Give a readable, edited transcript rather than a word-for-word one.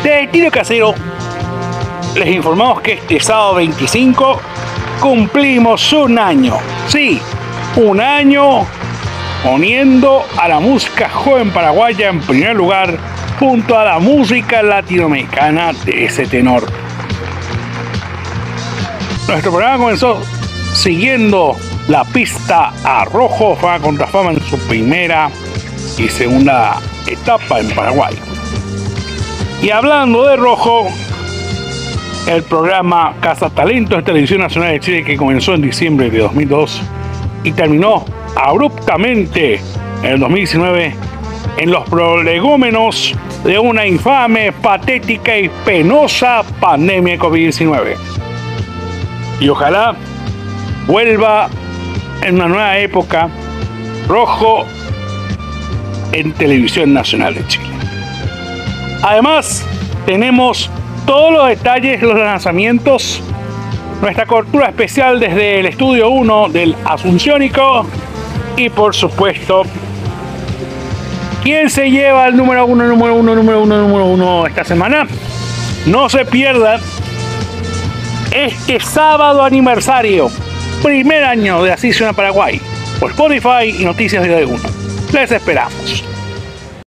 De Tiro Casero les informamos que este sábado 25 cumplimos un año. Sí, un año poniendo a la música joven paraguaya en primer lugar junto a la música latinoamericana de ese tenor. Nuestro programa comenzó siguiendo la pista a Rojo, Fama contra Fama en su primera y segunda etapa en Paraguay. Y hablando de Rojo, el programa Casa Talentos de Televisión Nacional de Chile, que comenzó en diciembre de 2002 y terminó abruptamente en el 2019 en los prolegómenos de una infame, patética y penosa pandemia de COVID-19. Y ojalá vuelva en una nueva época Rojo en Televisión Nacional de Chile. Además, tenemos todos los detalles, los lanzamientos, nuestra cobertura especial desde el Estudio 1 del Asunciónico y, por supuesto, ¿quién se lleva el número uno esta semana? No se pierdan este sábado aniversario, primer año de Así Suena Paraguay, por Spotify y Noticias de 1. Les esperamos.